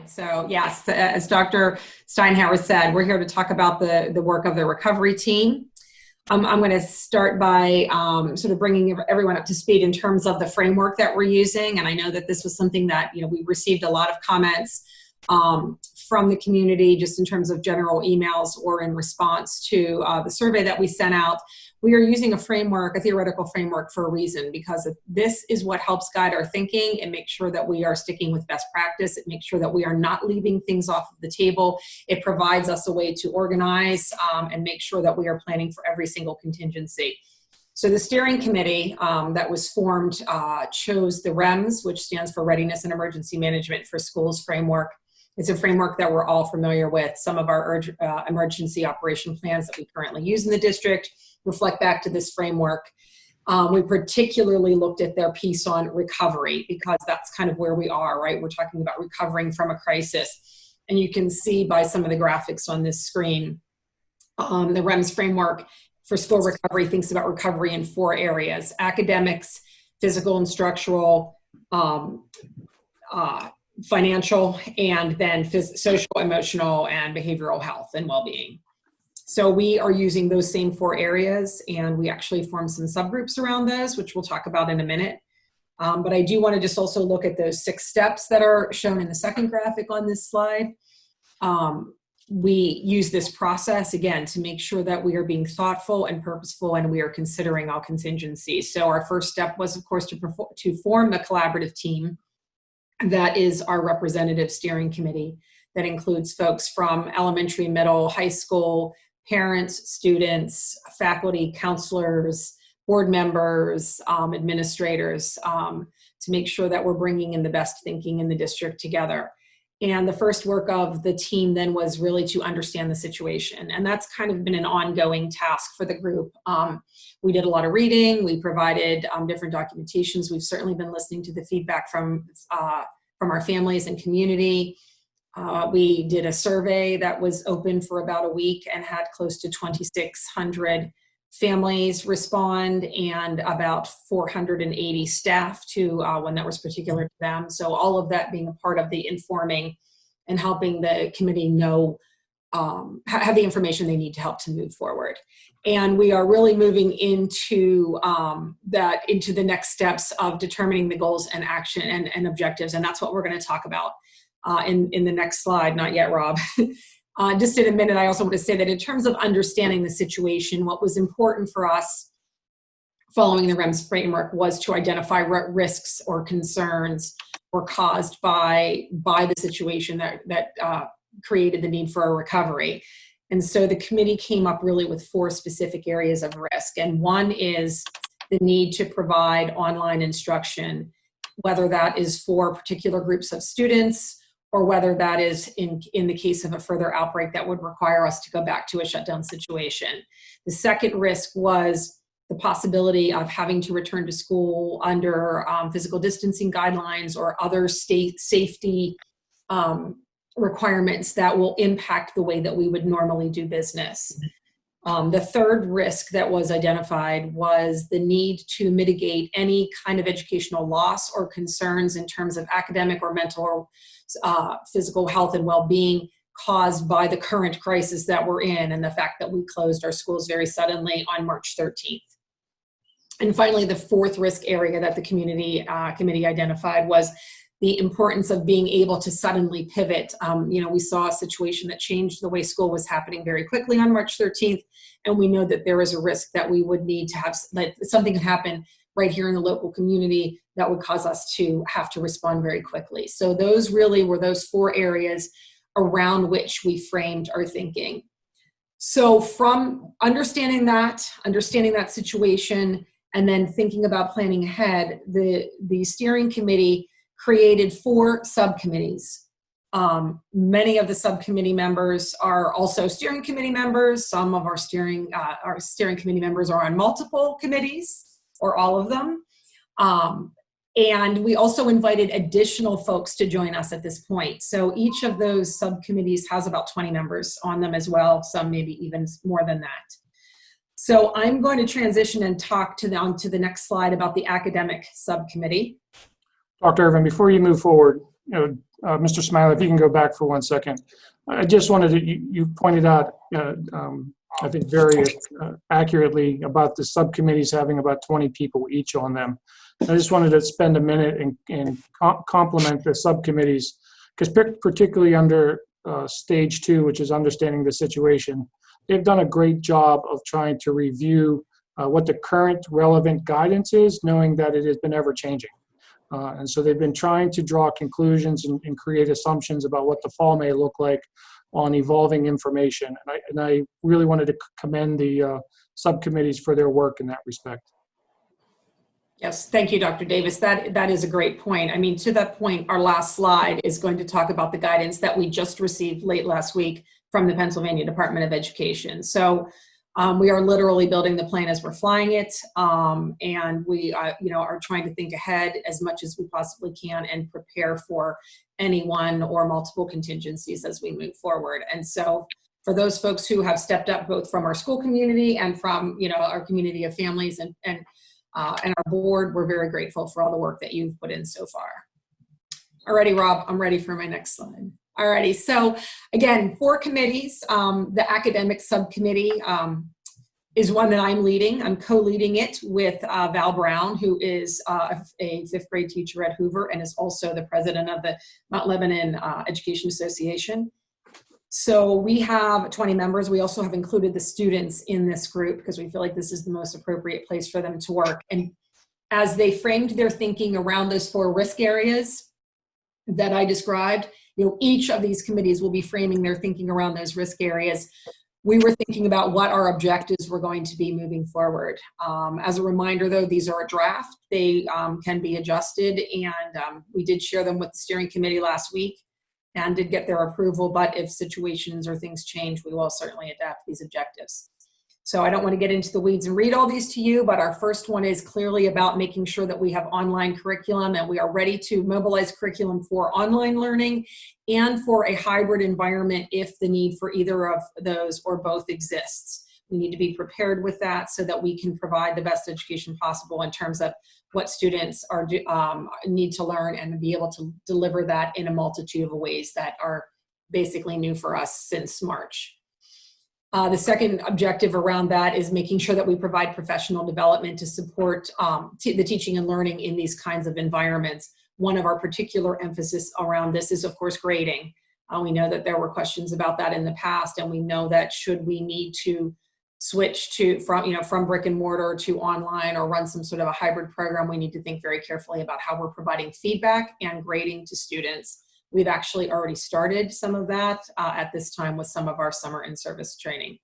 So yes, as Dr. Steinhauer said, we're here to talk about the work of the recovery team. I'm going to start by sort of bringing everyone up to speed in terms of the framework that we're using. And I know that this was something that, we received a lot of comments from the community just in terms of general emails or in response to the survey that we sent out. We are using a framework, a theoretical framework, for a reason, because this is what helps guide our thinking and make sure that we are sticking with best practice. It makes sure that we are not leaving things off of the table. It provides us a way to organize and make sure that we are planning for every single contingency. So the steering committee that was formed chose the REMS, which stands for Readiness and Emergency Management for Schools framework. It's a framework that we're all familiar with. Some of our emergency operation plans that we currently use in the district reflect back to this framework. We particularly looked at their piece on recovery because that's kind of where we are, right? We're talking about recovering from a crisis. And you can see by some of the graphics on this screen, the REMS framework for school recovery thinks about recovery in 4 areas: academics, physical and structural, financial, and then social, emotional, and behavioral health and well-being. So we are using those same 4 areas, and we actually formed some subgroups around those, which we'll talk about in a minute. But I do want to just also look at those 6 steps that are shown in the second graphic on this slide. We use this process, again, to make sure that we are being thoughtful and purposeful and we are considering all contingencies. So our first step was, of course, to form a collaborative team. That is our representative steering committee that includes folks from elementary, middle, high school, parents, students, faculty, counselors, board members, administrators, to make sure that we're bringing in the best thinking in the district together. And the first work of the team then was really to understand the situation. And that's kind of been an ongoing task for the group. We did a lot of reading. We provided different documentations. We've certainly been listening to the feedback from our families and community. We did a survey that was open for about a week and had close to 2,600 families respond and about 480 staff to one that was particular to them. So all of that being a part of the informing and helping the committee know, have the information they need to help to move forward. And we are really moving into into the next steps of determining the goals and action and objectives. And that's what we're going to talk about in the next slide. Not yet, Rob. Just in a minute, I also want to say that in terms of understanding the situation, what was important for us following the REMS framework was to identify risks or concerns were caused by the situation that created the need for a recovery. And so the committee came up really with 4 specific areas of risk. And one is the need to provide online instruction, whether that is for particular groups of students or whether that is in the case of a further outbreak that would require us to go back to a shutdown situation. The second risk was the possibility of having to return to school under physical distancing guidelines or other state safety requirements that will impact the way that we would normally do business. The third risk that was identified was the need to mitigate any kind of educational loss or concerns in terms of academic or mental or physical health and well-being caused by the current crisis that we're in and the fact that we closed our schools very suddenly on March 13th. And finally, the fourth risk area that the committee identified was the importance of being able to suddenly pivot. We saw a situation that changed the way school was happening very quickly on March 13th, and we know that there is a risk that we would need to have that something could happen right here in the local community that would cause us to have to respond very quickly. So those really were those 4 areas around which we framed our thinking. So from understanding that situation, and then thinking about planning ahead, the steering committee created 4 subcommittees. Many of the subcommittee members are also steering committee members. Some of our steering committee members are on multiple committees, or all of them. And we also invited additional folks to join us at this point. So each of those subcommittees has about 20 members on them as well, some maybe even more than that. So I'm going to transition and talk on to the next slide about the academic subcommittee. Dr. Irvin, before you move forward, Mr. Smiley, if you can go back for 1 second. I just wanted to, you pointed out, I think very accurately about the subcommittees having about 20 people each on them. I just wanted to spend a minute and compliment the subcommittees, because particularly under stage 2, which is understanding the situation, they've done a great job of trying to review what the current relevant guidance is, knowing that it has been ever changing. And so they've been trying to draw conclusions and create assumptions about what the fall may look like on evolving information. And I really wanted to commend the subcommittees for their work in that respect. Yes, thank you, Dr. Davis. That is a great point. I mean, to that point, our last slide is going to talk about the guidance that we just received late last week from the Pennsylvania Department of Education. So we are literally building the plane as we're flying it, and we are trying to think ahead as much as we possibly can and prepare for any one or multiple contingencies as we move forward. And so for those folks who have stepped up, both from our school community and from our community of families and our board, we're very grateful for all the work that you've put in so far. Alrighty, Rob, I'm ready for my next slide. Alrighty, so again, 4 committees. The academic subcommittee is one that I'm leading. I'm co-leading it with Val Brown, who is a 5th grade teacher at Hoover and is also the president of the Mount Lebanon Education Association. So we have 20 members. We also have included the students in this group because we feel like this is the most appropriate place for them to work. And as they framed their thinking around those 4 risk areas that I described, each of these committees will be framing their thinking around those risk areas. We were thinking about what our objectives were going to be moving forward. As a reminder, though, these are a draft. They can be adjusted, and we did share them with the steering committee last week and did get their approval, but if situations or things change, we will certainly adapt these objectives. So I don't want to get into the weeds and read all these to you, but our first one is clearly about making sure that we have online curriculum and we are ready to mobilize curriculum for online learning and for a hybrid environment if the need for either of those or both exists. We need to be prepared with that so that we can provide the best education possible in terms of what students need to learn and be able to deliver that in a multitude of ways that are basically new for us since March. The second objective around that is making sure that we provide professional development to support the teaching and learning in these kinds of environments. One of our particular emphasis around this is, of course, grading. We know that there were questions about that in the past, and we know that should we need to switch from brick and mortar to online or run some sort of a hybrid program, we need to think very carefully about how we're providing feedback and grading to students. We've actually already started some of that at this time with some of our summer in-service training.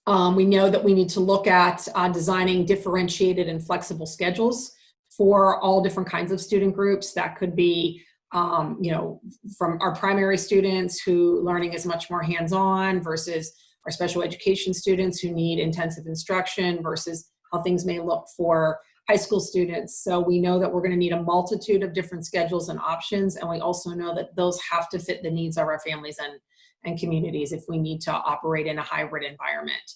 We know that we need to look at designing differentiated and flexible schedules for all different kinds of student groups. That could be, from our primary students who learning is much more hands-on versus our special education students who need intensive instruction versus how things may look for high school students. So we know that we're going to need a multitude of different schedules and options, and we also know that those have to fit the needs of our families and communities if we need to operate in a hybrid environment.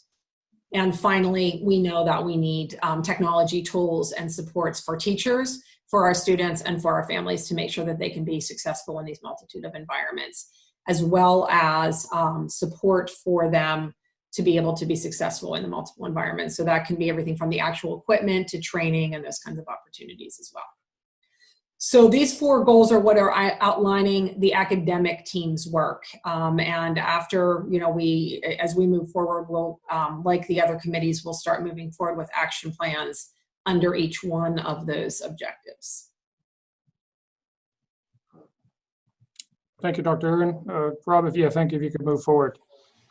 And finally, we know that we need technology tools and supports for teachers, for our students, and for our families to make sure that they can be successful in these multitude of environments, as well as support for them to be able to be successful in the multiple environments. So that can be everything from the actual equipment to training and those kinds of opportunities as well. So these 4 goals are what are outlining the academic team's work. And after, as we move forward, we'll, like the other committees, we'll start moving forward with action plans under each one of those objectives. Thank you, Dr. Erin. Rob, if you could move forward.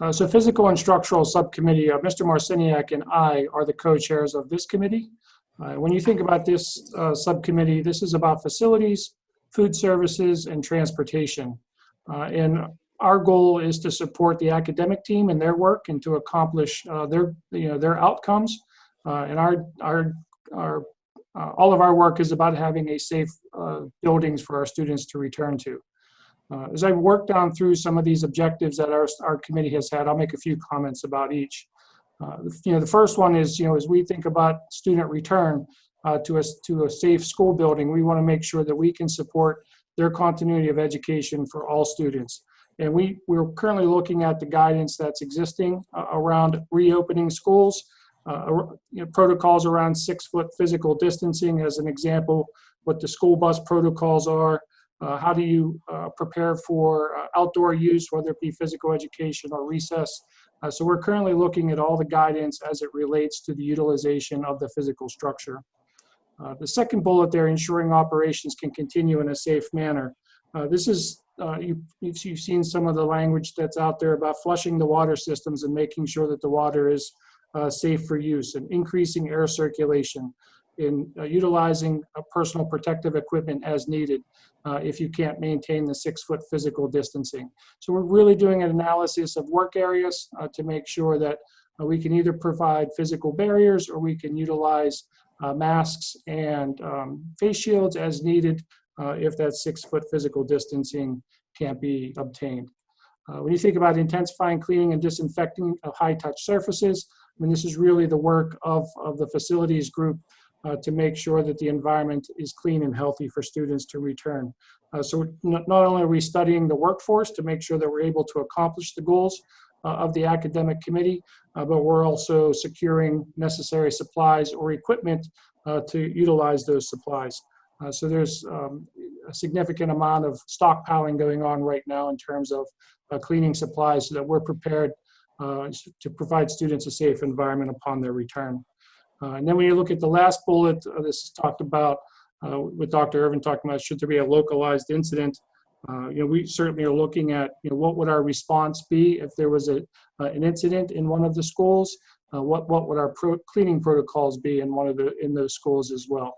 So Physical and Structural Subcommittee, Mr. Marciniak and I are the co-chairs of this committee. When you think about this subcommittee, this is about facilities, food services, and transportation. And our goal is to support the academic team in their work and to accomplish their outcomes. And all of our work is about having a safe buildings for our students to return to. As I work down through some of these objectives that our committee has had, I'll make a few comments about each. The first one is, as we think about student return to a safe school building, we want to make sure that we can support their continuity of education for all students. And we're currently looking at the guidance that's existing around reopening schools, protocols around 6-foot physical distancing as an example, what the school bus protocols are, how do you prepare for outdoor use, whether it be physical education or recess. So we're currently looking at all the guidance as it relates to the utilization of the physical structure. The second bullet there, ensuring operations can continue in a safe manner. This is, you've seen some of the language that's out there about flushing the water systems and making sure that the water is safe for use, and increasing air circulation, in utilizing personal protective equipment as needed if you can't maintain the 6-foot physical distancing. So we're really doing an analysis of work areas to make sure that we can either provide physical barriers or we can utilize masks and face shields as needed if that 6-foot physical distancing can't be obtained. When you think about intensifying cleaning and disinfecting of high-touch surfaces, I mean, this is really the work of the facilities group to make sure that the environment is clean and healthy for students to return. So not only are we studying the workforce to make sure that we're able to accomplish the goals of the academic committee, but we're also securing necessary supplies or equipment to utilize those supplies. So there's a significant amount of stockpiling going on right now in terms of cleaning supplies so that we're prepared to provide students a safe environment upon their return. And then when you look at the last bullet, this is talked about with Dr. Irvin talking about should there be a localized incident. We certainly are looking at what would our response be if there was an incident in one of the schools. What would our cleaning protocols be in those schools as well.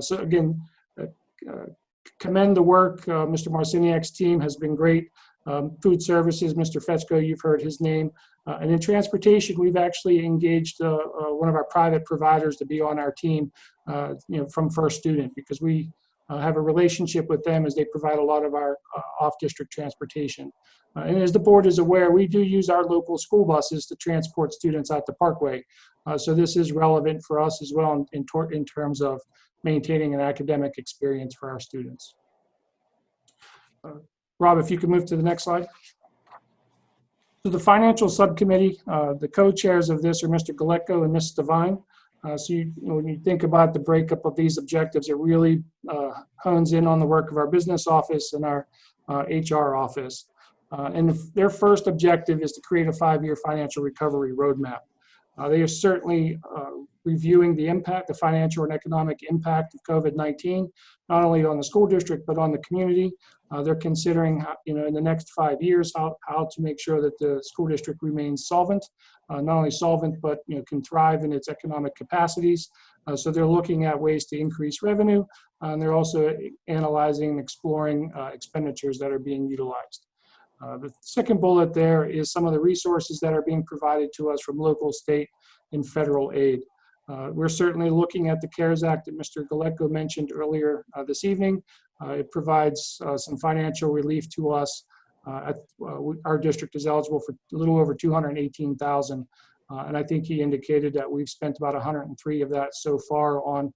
So again, commend the work. Mr. Marciniak's team has been great. Food services, Mr. Fetchko, you've heard his name. And in transportation, we've actually engaged one of our private providers to be on our team, from First Student, because we have a relationship with them as they provide a lot of our off-district transportation. And as the board is aware, we do use our local school buses to transport students out the Parkway. So this is relevant for us as well in terms of maintaining an academic experience for our students. Rob, if you could move to the next slide. So the financial subcommittee, the co-chairs of this are Mr. Galecko and Ms. Devine. So when you think about the breakup of these objectives, it really hones in on the work of our business office and our HR office. And their first objective is to create a 5-year financial recovery roadmap. They are certainly reviewing the financial and economic impact of COVID-19, not only on the school district, but on the community. They're considering, in the next 5 years, how to make sure that the school district remains solvent, not only solvent, but can thrive in its economic capacities. So they're looking at ways to increase revenue, and they're also analyzing and exploring expenditures that are being utilized. The second bullet there is some of the resources that are being provided to us from local, state, and federal aid. We're certainly looking at the CARES Act that Mr. Galecko mentioned earlier this evening. It provides some financial relief to us. Our district is eligible for a little over $218,000, and I think he indicated that we've spent about 103 of that so far on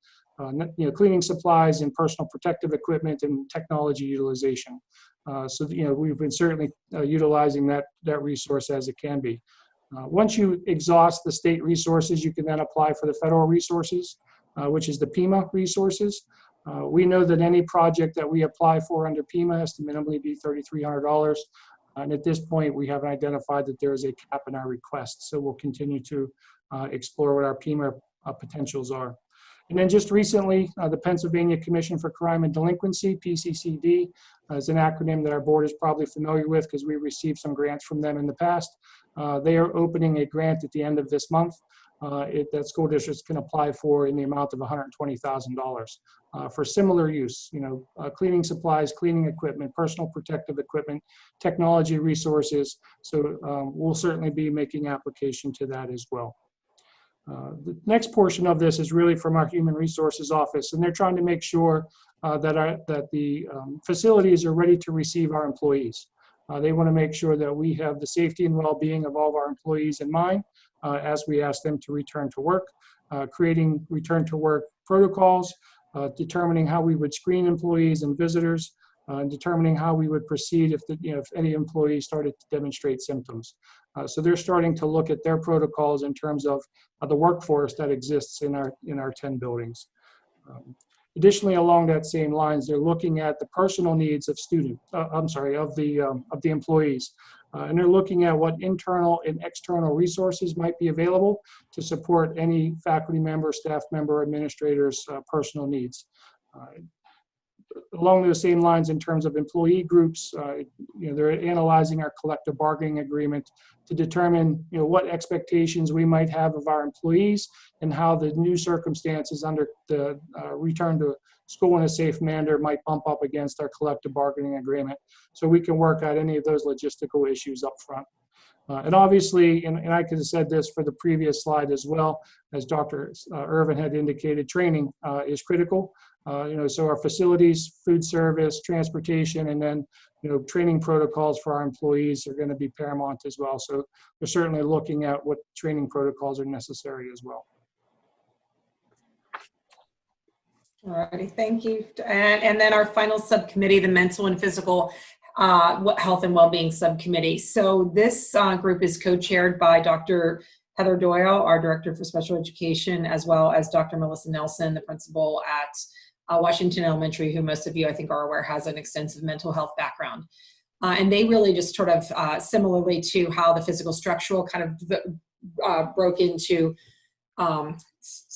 cleaning supplies and personal protective equipment and technology utilization. So we've been certainly utilizing that resource as it can be. Once you exhaust the state resources, you can then apply for the federal resources, which is the PEMA resources. We know that any project that we apply for under PEMA has to minimally be $3,300. And at this point, we haven't identified that there is a cap in our request. So we'll continue to explore what our PEMA potentials are. And then just recently, the Pennsylvania Commission for Crime and Delinquency, PCCD, is an acronym that our board is probably familiar with because we received some grants from them in the past. They are opening a grant at the end of this month that school districts can apply for in the amount of $120,000 for similar use, cleaning supplies, cleaning equipment, personal protective equipment, technology resources. So we'll certainly be making application to that as well. The next portion of this is really from our Human Resources Office, and they're trying to make sure that the facilities are ready to receive our employees. They want to make sure that we have the safety and well-being of all of our employees in mind as we ask them to return to work, creating return to work protocols, determining how we would screen employees and visitors, and determining how we would proceed if, if any employee started to demonstrate symptoms. So they're starting to look at their protocols in terms of the workforce that exists in our 10 buildings. Additionally, along that same lines, they're looking at the personal needs of of the employees. And they're looking at what internal and external resources might be available to support any faculty member, staff member, administrators' personal needs. Along those same lines, in terms of employee groups, they're analyzing our collective bargaining agreement to determine, what expectations we might have of our employees and how the new circumstances under the return to school in a safe manner might bump up against our collective bargaining agreement, so we can work out any of those logistical issues up front. And obviously, and I could have said this for the previous slide as well, as Dr. Irvin had indicated, training is critical. So our facilities, food service, transportation, and then, training protocols for our employees are going to be paramount as well. So we're certainly looking at what training protocols are necessary as well. All righty, thank you. And then our final subcommittee, the mental and physical health and well-being subcommittee. So this group is co-chaired by Dr. Heather Doyle, our director for special education, as well as Dr. Melissa Nelson, the principal at Washington Elementary, who most of you I think are aware has an extensive mental health background. And they really just sort of similarly to how the physical structural kind of broke into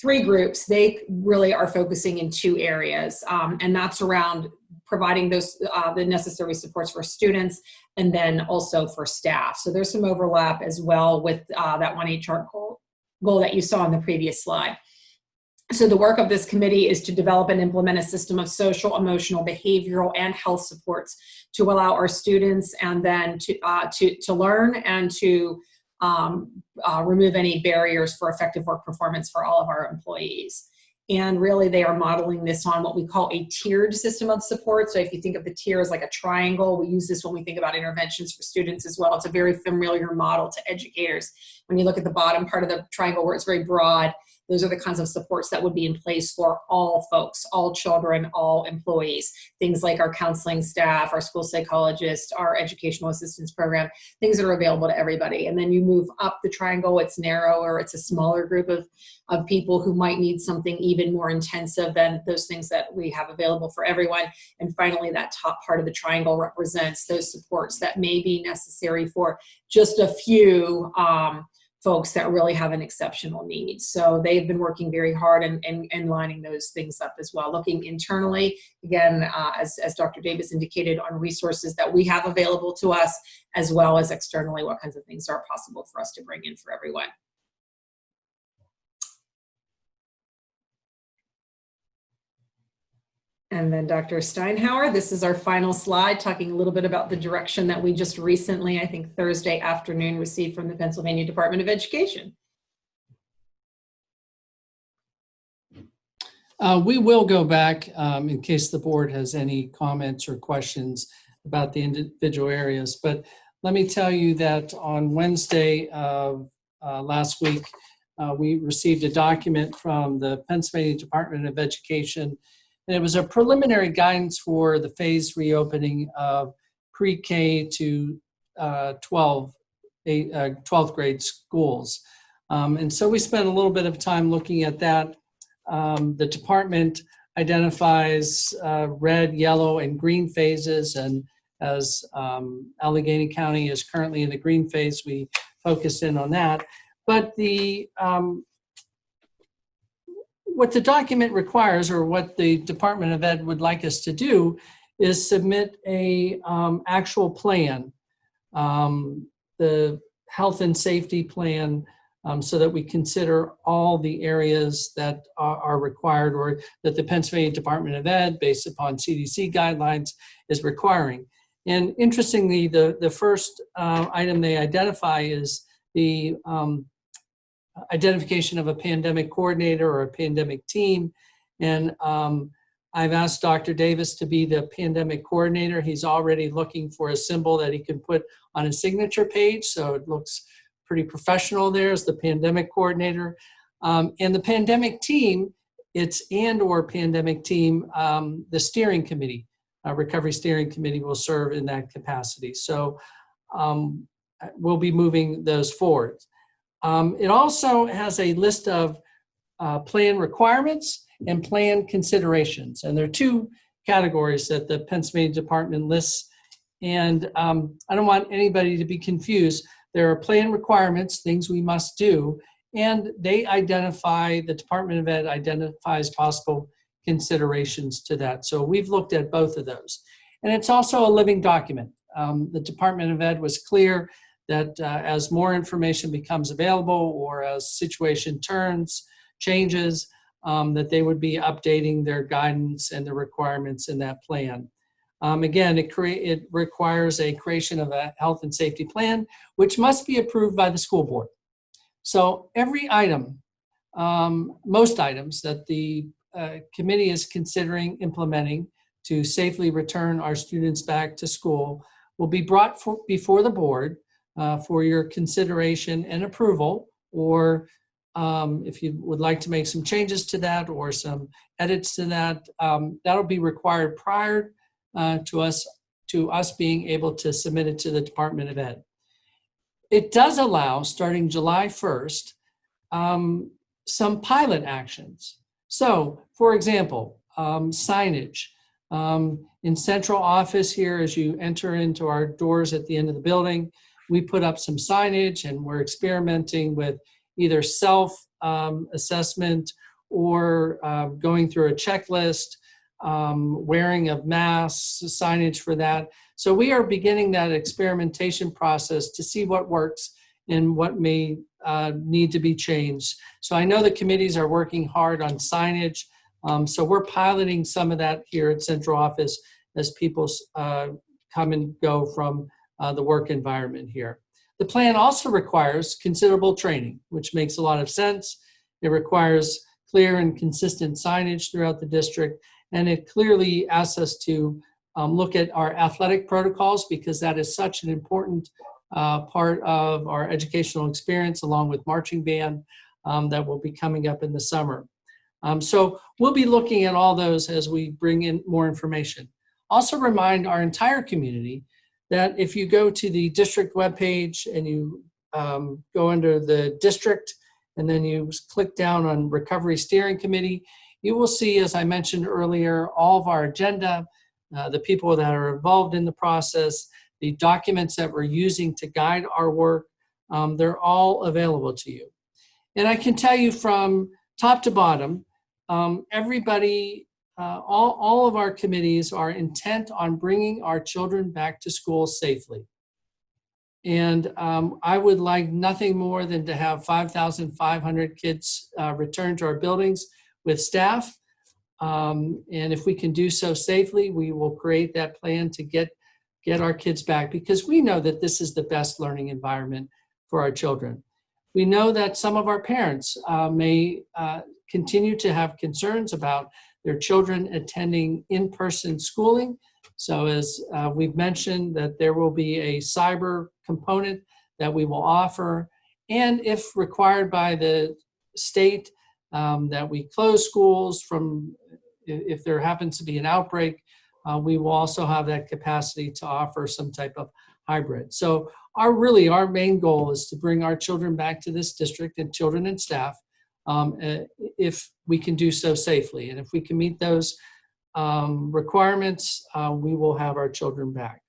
3 groups, they really are focusing in 2 areas, and that's around providing those the necessary supports for students and then also for staff. So there's some overlap as well with that one HR goal that you saw on the previous slide. So the work of this committee is to develop and implement a system of social, emotional, behavioral, and health supports to allow our students and then to learn and to remove any barriers for effective work performance for all of our employees. And really they are modeling this on what we call a tiered system of support. So if you think of the tier as like a triangle, we use this when we think about interventions for students as well. It's a very familiar model to educators. When you look at the bottom part of the triangle where it's very broad, those are the kinds of supports that would be in place for all folks, all children, all employees. Things like our counseling staff, our school psychologists, our educational assistance program, things that are available to everybody. And then you move up the triangle, it's narrower, it's a smaller group of people who might need something even more intensive than those things that we have available for everyone. And finally, that top part of the triangle represents those supports that may be necessary for just a few folks that really have an exceptional need. So they've been working very hard and lining those things up as well. Looking internally, again, as Dr. Davis indicated, on resources that we have available to us, as well as externally, what kinds of things are possible for us to bring in for everyone. And then Dr. Steinhauer, this is our final slide, talking a little bit about the direction that we just recently, I think Thursday afternoon, received from the Pennsylvania Department of Education. We will go back in case the board has any comments or questions about the individual areas. But let me tell you that on Wednesday of last week, we received a document from the Pennsylvania Department of Education. And it was a preliminary guidance for the phased reopening of pre-K to 12th grade schools. And so we spent a little bit of time looking at that. The department identifies red, yellow, and green phases. And as Allegheny County is currently in the green phase, we focused in on that. But what the document requires, or what the Department of Ed would like us to do, is submit a actual plan, the health and safety plan, so that we consider all the areas that are required, or that the Pennsylvania Department of Ed, based upon CDC guidelines, is requiring. And interestingly, the first item they identify is the identification of a pandemic coordinator or a pandemic team. And I've asked Dr. Davis to be the pandemic coordinator. He's already looking for a symbol that he can put on his signature page, so it looks pretty professional there as the pandemic coordinator. And the pandemic team, it's and/or pandemic team, the steering committee. Recovery Steering Committee will serve in that capacity. So we'll be moving those forward. It also has a list of plan requirements and plan considerations. And there are two categories that the Pennsylvania Department lists. And I don't want anybody to be confused. There are plan requirements, things we must do, and they identify, the Department of Ed identifies possible considerations to that. So we've looked at both of those. And it's also a living document. The Department of Ed was clear that as more information becomes available or as situation changes, that they would be updating their guidance and the requirements in that plan. Again, it requires a creation of a health and safety plan, which must be approved by the school board. So every item, most items that the committee is considering implementing to safely return our students back to school will be brought before the board for your consideration and approval, or if you would like to make some changes to that or some edits to that, that'll be required prior to us being able to submit it to the Department of Ed. It does allow, starting July 1st, some pilot actions. So, for example, signage. In central office here, as you enter into our doors at the end of the building, we put up some signage, and we're experimenting with either self-assessment or going through a checklist, wearing of masks, signage for that. So we are beginning that experimentation process to see what works and what may need to be changed. So I know the committees are working hard on signage. So we're piloting some of that here at central office as people come and go from the work environment here. The plan also requires considerable training, which makes a lot of sense. It requires clear and consistent signage throughout the district, and it clearly asks us to look at our athletic protocols, because that is such an important part of our educational experience, along with marching band that will be coming up in the summer. So we'll be looking at all those as we bring in more information. Also remind our entire community that if you go to the district webpage and you go under the district and then you click down on Recovery Steering Committee, you will see, as I mentioned earlier, all of our agenda, the people that are involved in the process, the documents that we're using to guide our work, they're all available to you. And I can tell you from top to bottom, everybody, all of our committees are intent on bringing our children back to school safely. And I would like nothing more than to have 5,500 kids return to our buildings with staff. And if we can do so safely, we will create that plan to get our kids back, because we know that this is the best learning environment for our children. We know that some of our parents may continue to have concerns about their children attending in-person schooling. So as we've mentioned, that there will be a cyber component that we will offer. And if required by the state, that we close schools if there happens to be an outbreak, we will also have that capacity to offer some type of hybrid. So our main goal is to bring our children back to this district, and children and staff, if we can do so safely. And if we can meet those requirements, we will have our children back.